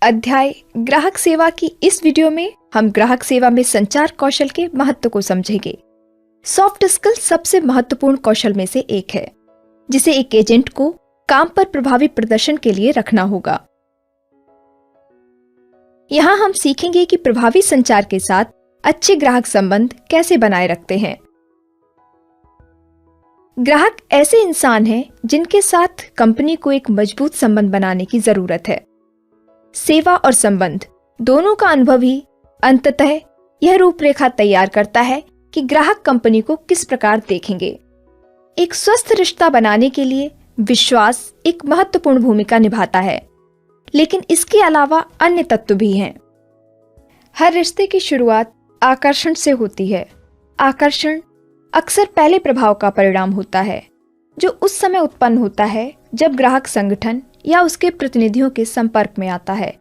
अध्याय ग्राहक सेवा की इस वीडियो में हम ग्राहक सेवा में संचार कौशल के महत्व को समझेंगे। सॉफ्ट स्किल सबसे महत्वपूर्ण कौशल में से एक है, जिसे एक एजेंट को काम पर प्रभावी प्रदर्शन के लिए रखना होगा। यहाँ हम सीखेंगे कि प्रभावी संचार के साथ अच्छे ग्राहक संबंध कैसे बनाए रखते हैं। ग्राहक ऐसे इंसान हैं जिनके साथ कंपनी को एक मजबूत संबंध बनाने की जरूरत है। सेवा और संबंध दोनों का अनुभव ही अंततः यह रूपरेखा तैयार करता है कि ग्राहक कंपनी को किस प्रकार देखेंगे। एक स्वस्थ रिश्ता बनाने के लिए विश्वास एक महत्वपूर्ण भूमिका निभाता है, लेकिन इसके अलावा अन्य तत्व भी हैं। हर रिश्ते की शुरुआत आकर्षण से होती है। आकर्षण अक्सर पहले प्रभाव का परिणाम होता है, जो उस समय उत्पन्न होता है जब ग्राहक संगठन या उसके प्रतिनिधियों के संपर्क में आता है।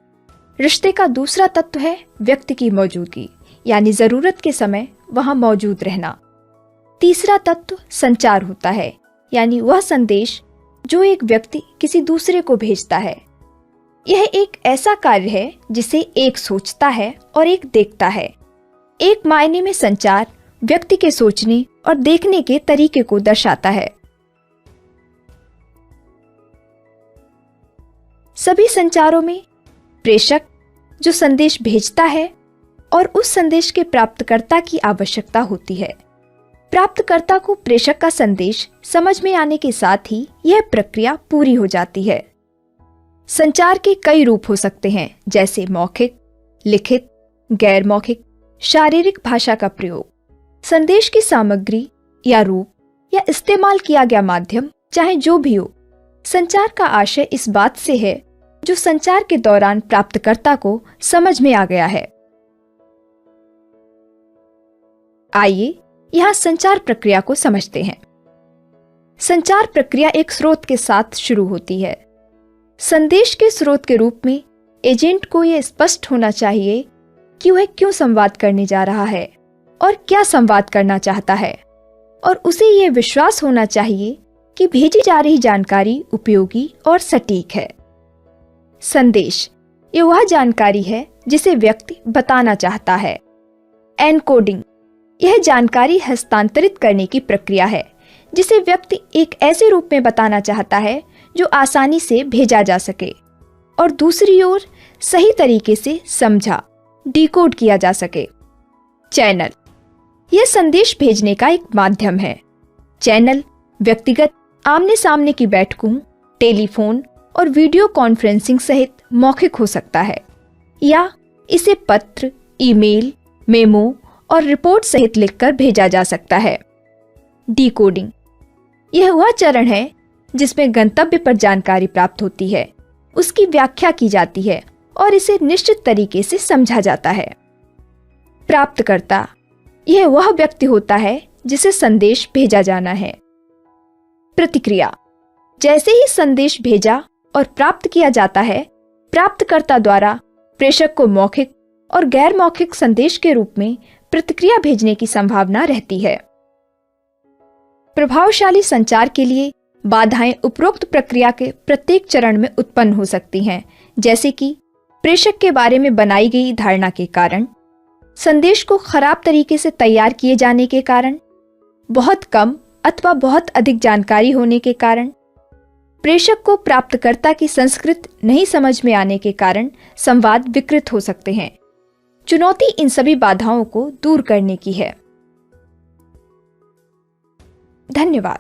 रिश्ते का दूसरा तत्व है व्यक्ति की मौजूदगी, यानी जरूरत के समय वहां मौजूद रहना। तीसरा तत्व संचार होता है, यानी वह संदेश जो एक व्यक्ति किसी दूसरे को भेजता है। यह एक ऐसा कार्य है जिसे एक सोचता है और एक देखता है। एक मायने में संचार व्यक्ति के सोचने और देखने के तरीके को दर्शाता है। सभी संचारों में प्रेषक जो संदेश भेजता है और उस संदेश के प्राप्तकर्ता की आवश्यकता होती है। प्राप्तकर्ता को प्रेषक का संदेश समझ में आने के साथ ही यह प्रक्रिया पूरी हो जाती है। संचार के कई रूप हो सकते हैं, जैसे मौखिक, लिखित, गैर मौखिक, शारीरिक भाषा का प्रयोग। संदेश की सामग्री या रूप या इस्तेमाल किया गया माध्यम चाहे जो भी हो, संचार का आशय इस बात से है जो संचार के दौरान प्राप्तकर्ता को समझ में आ गया है। आइए यहां संचार प्रक्रिया को समझते हैं। संचार प्रक्रिया एक स्रोत के साथ शुरू होती है। संदेश के स्रोत के रूप में एजेंट को यह स्पष्ट होना चाहिए कि वह क्यों संवाद करने जा रहा है और क्या संवाद करना चाहता है, और उसे यह विश्वास होना चाहिए कि भेजी जा रही जानकारी उपयोगी और सटीक है। संदेश ये वह जानकारी है जिसे व्यक्ति बताना चाहता है। एनकोडिंग यह जानकारी हस्तांतरित करने की प्रक्रिया है जिसे व्यक्ति एक ऐसे रूप में बताना चाहता है जो आसानी से भेजा जा सके और दूसरी ओर सही तरीके से समझा, डिकोड किया जा सके। चैनल यह संदेश भेजने का एक माध्यम है। चैनल व्यक्तिगत आमने सामने की बैठकों, टेलीफोन और वीडियो कॉन्फ्रेंसिंग सहित मौखिक हो सकता है, या इसे पत्र, ईमेल, मेमो और रिपोर्ट सहित लिखकर भेजा जा सकता है। डिकोडिंग यह वह चरण है जिसमें गंतव्य पर जानकारी प्राप्त होती है, उसकी व्याख्या की जाती है और इसे निश्चित तरीके से समझा जाता है। प्राप्तकर्ता यह वह व्यक्ति होता है जिसे संदेश भेजा जाना है। प्रतिक्रिया जैसे ही संदेश भेजा और प्राप्त किया जाता है, प्राप्तकर्ता द्वारा प्रेषक को मौखिक और गैर मौखिक संदेश के रूप में प्रतिक्रिया भेजने की संभावना रहती है। प्रभावशाली संचार के लिए बाधाएं उपरोक्त प्रक्रिया के प्रत्येक चरण में उत्पन्न हो सकती हैं, जैसे कि प्रेषक के बारे में बनाई गई धारणा के कारण, संदेश को खराब तरीके से तैयार किए जाने के कारण, बहुत कम अथवा बहुत अधिक जानकारी होने के कारण, प्रेषक को प्राप्तकर्ता की संस्कृत नहीं समझ में आने के कारण संवाद विकृत हो सकते हैं। चुनौती इन सभी बाधाओं को दूर करने की है। धन्यवाद।